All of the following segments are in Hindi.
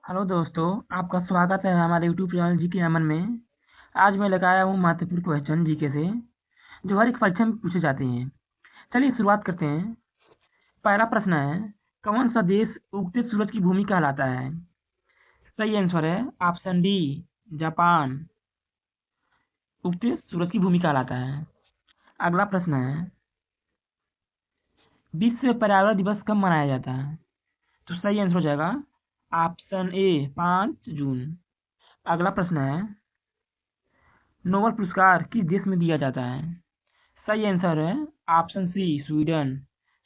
हेलो दोस्तों, आपका स्वागत है हमारे यूट्यूब चैनल जी के अमन में। आज मैं लेकर आया हूँ महत्वपूर्ण क्वेश्चन जीके से, जो हर एक परीक्षा में पूछे जाते हैं। चलिए शुरुआत करते हैं। पहला प्रश्न है, कौन सा देश उगते सूरज की भूमि कहलाता है? सही आंसर है ऑप्शन डी, जापान उगते सूरज की भूमि कहलाता है। अगला प्रश्न है, विश्व पर्यावरण दिवस कब मनाया जाता है? तो सही आंसर हो जाएगा ऑप्शन ए, 5 जून। अगला प्रश्न है, नोबेल पुरस्कार किस देश में दिया जाता है? सही आंसर है ऑप्शन सी, स्वीडन।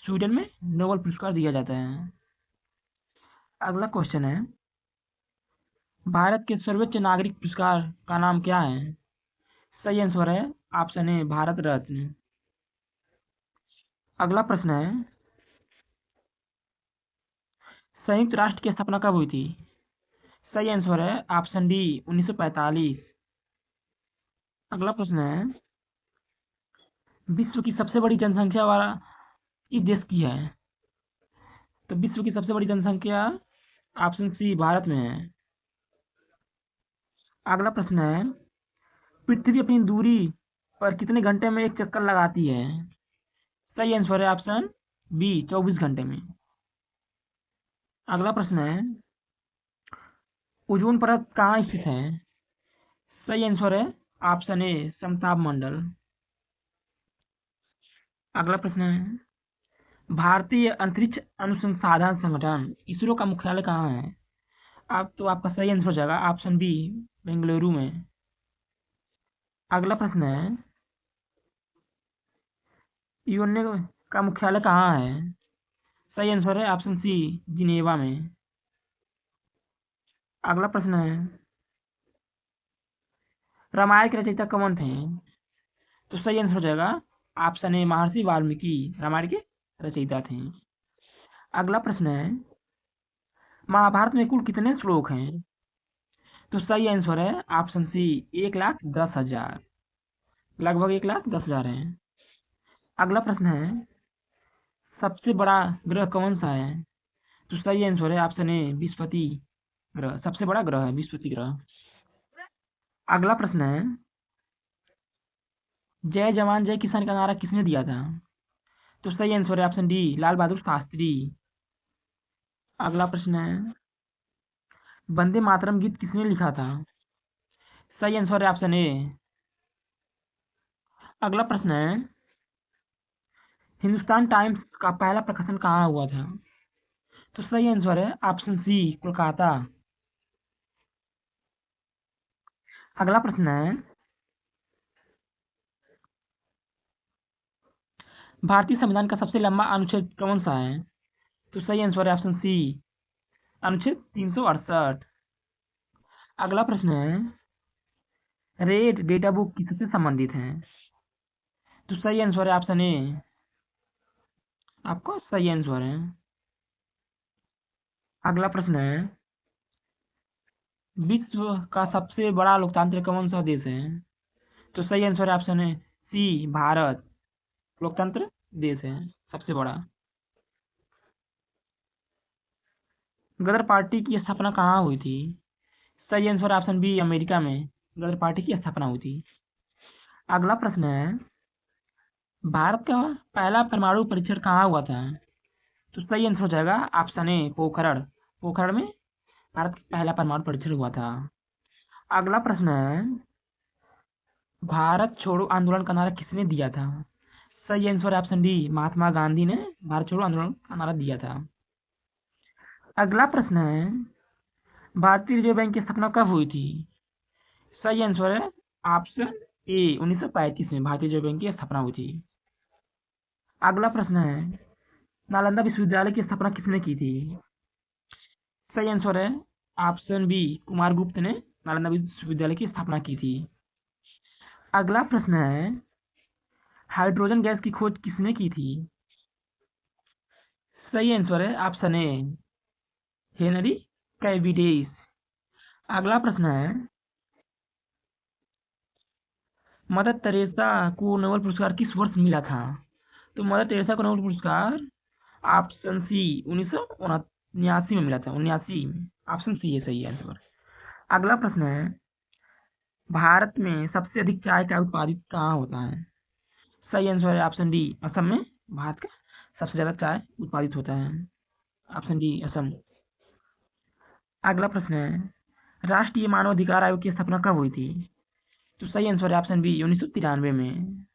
स्वीडन में नोबेल पुरस्कार दिया जाता है। अगला क्वेश्चन है, भारत के सर्वोच्च नागरिक पुरस्कार का नाम क्या है? सही आंसर है ऑप्शन ए, भारत रत्न। अगला प्रश्न है, संयुक्त राष्ट्र की स्थापना कब हुई थी? सही आंसर है ऑप्शन डी, 1945। अगला प्रश्न है, विश्व की सबसे बड़ी जनसंख्या वाला किस देश की है? तो विश्व की सबसे बड़ी जनसंख्या ऑप्शन सी, भारत में है। अगला प्रश्न है, पृथ्वी अपनी दूरी पर कितने घंटे में एक चक्कर लगाती है? सही आंसर है ऑप्शन बी, 24 घंटे में। अगला प्रश्न है, ओजोन परत कहाँ स्थित है? सही आंसर है ऑप्शन ए, समताप मंडल। अगला प्रश्न है, भारतीय अंतरिक्ष अनुसंधान संगठन इसरो का मुख्यालय कहाँ है? आप तो आपका सही आंसर हो जाएगा ऑप्शन बी, बेंगलुरु में। अगला प्रश्न है, यूएनए का मुख्यालय कहाँ है? सही आंसर है ऑप्शन सी, जिनेवा में। अगला प्रश्न है, रामायण के रचयिता कौन थे? तो सही आंसर हो जाएगा ऑप्शन ए, महर्षि वाल्मीकि रामायण के रचयिता थे। अगला प्रश्न है, महाभारत में कुल कितने श्लोक हैं? तो सही आंसर है ऑप्शन सी, 1,10,000। लगभग 1,10,000 है। अगला प्रश्न है, सबसे बड़ा ग्रह कौन सा है? तो सही आंसर है ऑप्शन ए, बृहस्पति ग्रह सबसे बड़ा ग्रह है, बृहस्पति ग्रह। अगला प्रश्न है, जय जवान जय किसान का नारा किसने दिया था? तो सही आंसर है ऑप्शन डी, लाल बहादुर शास्त्री। अगला प्रश्न है, वंदे मातरम गीत किसने लिखा था? सही आंसर है ऑप्शन ए। अगला प्रश्न है, हिंदुस्तान टाइम्स का पहला प्रकाशन कहाँ हुआ था? तो सही आंसर है ऑप्शन सी, कोलकाता। अगला प्रश्न है, भारतीय संविधान का सबसे लंबा अनुच्छेद कौन सा है? तो सही आंसर है ऑप्शन सी, अनुच्छेद 368। अगला प्रश्न है, रेड डेटा बुक किससे संबंधित है? तो सही आंसर है ऑप्शन ए, आपका सही आंसर है। अगला प्रश्न है, विश्व का सबसे बड़ा लोकतांत्रिक कौन सा देश है? तो सही आंसर है ऑप्शन है सी, भारत लोकतंत्र देश है सबसे बड़ा। गदर पार्टी की स्थापना कहाँ हुई थी? सही आंसर ऑप्शन बी, अमेरिका में गदर पार्टी की स्थापना हुई थी। अगला प्रश्न है, भारत का पहला परमाणु परीक्षण कहाँ हुआ था? तो सही आंसर हो जाएगा ऑप्शन ए, पोखरण। पोखरण में भारत का पहला परमाणु परीक्षण हुआ था। अगला प्रश्न है, भारत छोड़ो आंदोलन का नारा किसने दिया था? सही answer option D, Mahatma Gandhi ने भारत छोड़ो आंदोलन का नारा दिया था। अगला प्रश्न है, भारतीय रिजर्व बैंक की स्थापना कब हुई थी? सही आंसर है ऑप्शन ए, 1935 में भारतीय रिजर्व बैंक की स्थापना हुई थी। अगला प्रश्न है, नालंदा विश्वविद्यालय की स्थापना किसने की थी? सही आंसर है ऑप्शन बी, कुमारगुप्त ने नालंदा विश्वविद्यालय की स्थापना की थी। अगला प्रश्न है, हाइड्रोजन गैस की खोज किसने की थी? सही आंसर है ऑप्शन ए, हेनरी कैविडेस। अगला प्रश्न है, मदर टेरेसा को नोबेल पुरस्कार किस वर्ष मिला था? तो मदर टेरेसा को नोबेल पुरस्कार ऑप्शन सी, 1969 79 में मिला था, 79 में। ऑप्शन सी है सही आंसर। अगला प्रश्न है, भारत में सबसे अधिक चाय का उत्पादित कहाँ होता है? सही आंसर है ऑप्शन डी, असम में भारत का सबसे ज्यादा चाय उत्पादित होता है। Option D Assam. अगला प्रश्न है, राष्ट्रीय मानव अधिकार आयोग की स्थापना कब हुई थी? तो सही आंसर है ऑप्शन बी, 1993 में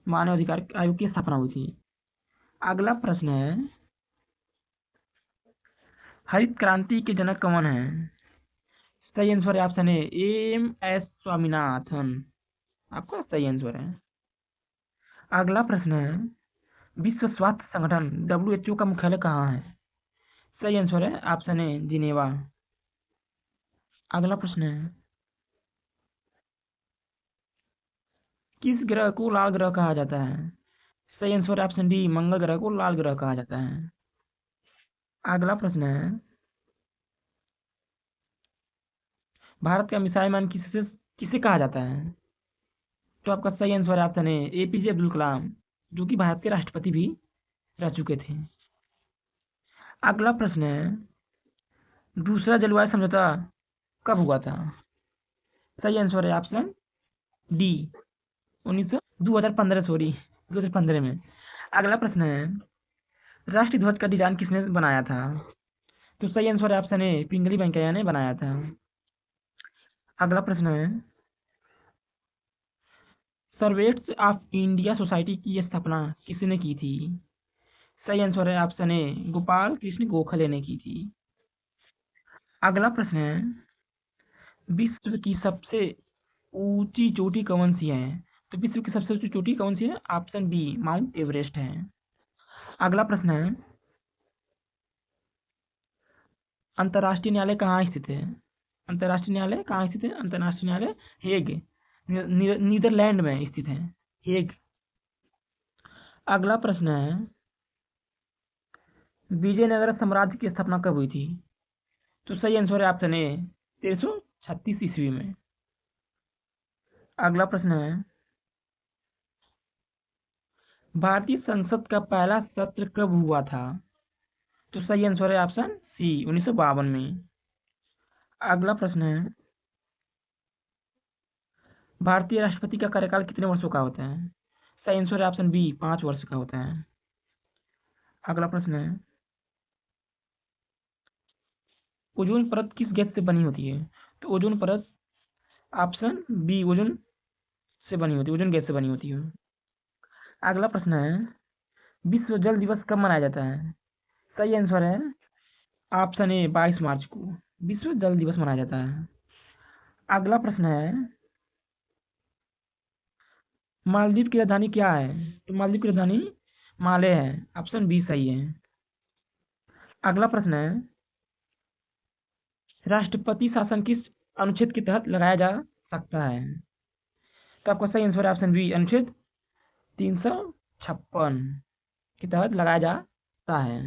मानव अधिकार आयोग की स्थापना हुई थी। अगला प्रश्न है, हरित क्रांति के जनक कौन है? सही आंसर है ऑप्शन है एम एस स्वामीनाथन। आपका सही आंसर है। अगला प्रश्न है, विश्व स्वास्थ्य संगठन WHO का मुख्यालय कहाँ है? सही आंसर है ऑप्शन है जिनेवा। अगला प्रश्न है, किस ग्रह को लाल ग्रह कहा जाता है? सही आंसर है ऑप्शन डी, मंगल ग्रह को लाल ग्रह कहा जाता है। अगला प्रश्न है, भारत का मिसाइल मैन किसे किसे कहा जाता है? तो आपका सही आंसर है ऑप्शन है APJ अब्दुल कलाम, जो कि भारत के राष्ट्रपति भी रह चुके थे। अगला प्रश्न है, दूसरा जलवायु समझौता कब हुआ था? सही आंसर है ऑप्शन डी, 2015, सॉरी 2015 में। अगला प्रश्न है, राष्ट्रीय ध्वज का डिजाइन किसने बनाया था? तो सही आंसर है ऑप्शन ए, पिंगली वेंकैया ने बनाया था। अगला प्रश्न है, सर्वेंट्स ऑफ इंडिया सोसाइटी की स्थापना किसने की थी? सही आंसर है ऑप्शन ए, गोपाल कृष्ण गोखले ने की थी। अगला प्रश्न है, विश्व की सबसे ऊंची चोटी कौन सी है? तो विश्व की सबसे ऊंची चोटी कौन सी है? ऑप्शन बी, माउंट एवरेस्ट है। अगला प्रश्न है, अंतर्राष्ट्रीय न्यायालय कहाँ स्थित है? अंतर्राष्ट्रीय न्यायालय कहाँ स्थित है? अंतर्राष्ट्रीय न्यायालय हेग, नीदरलैंड में स्थित है, हेग। अगला प्रश्न है, विजयनगर साम्राज्य की स्थापना कब हुई थी? तो सही आंसर है ऑप्शन ए, 1336 ईस्वी में। अगला प्रश्न है, भारतीय संसद का पहला सत्र कब हुआ था? तो सही आंसर है ऑप्शन सी, 1952 में। अगला प्रश्न है, भारतीय राष्ट्रपति का कार्यकाल कितने वर्षों का होता है? सही आंसर है ऑप्शन बी, 5 वर्ष का होता है। अगला प्रश्न है, ओजोन परत किस गैस से बनी होती है? तो ओजोन परत ऑप्शन बी, ओजोन से बनी होती है, ओजोन गैस से बनी होती है। अगला प्रश्न है, विश्व जल दिवस कब मनाया जाता है? सही आंसर है ऑप्शन ए, 22 मार्च को विश्व जल दिवस मनाया जाता है। अगला प्रश्न है, मालदीव की राजधानी क्या है? तो मालदीव की राजधानी माले है, ऑप्शन बी सही है। अगला प्रश्न है, राष्ट्रपति शासन किस अनुच्छेद के तहत लगाया जा सकता है? तो आपका सही आंसर है ऑप्शन बी, अनुच्छेद 356 के तहत लगाया जा सकता है।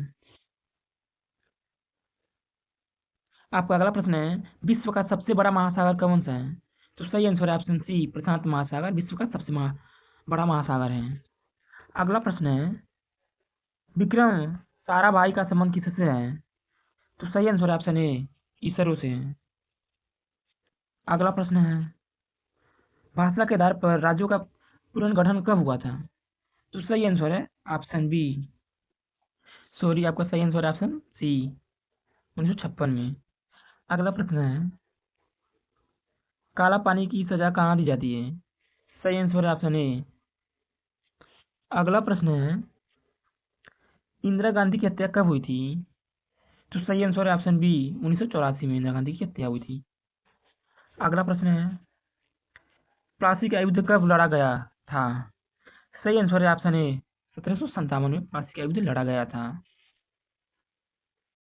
आपका अगला प्रश्न है, विश्व का सबसे बड़ा महासागर कौन सा है? तो सही आंसर है ऑप्शन सी, प्रशांत महासागर विश्व का सबसे बड़ा महासागर है। अगला प्रश्न है, विक्रम साराभाई का संबंध किससे है? तो सही आंसर है ऑप्शन ए, इसरो से है। अगला प्रश्न है, भाषा के आधार पर राज्यों का पुनर्गठन कब हुआ था? तो सही आंसर है ऑप्शन बी, सॉरी आपका सही आंसर है ऑप्शन सी, 1956 में। अगला प्रश्न है, काला पानी की सजा कहाँ दी जाती है? सही आंसर है ऑप्शन ए। अगला प्रश्न है, इंदिरा गांधी की हत्या कब हुई थी? तो सही आंसर है ऑप्शन बी, 1984 में इंदिरा गांधी की हत्या हुई थी। अगला प्रश्न है, प्लासी का युद्ध कब लड़ा गया था? सही आंसर है ऑप्शन ए, 1757 में प्लासी का युद्ध लड़ा गया था।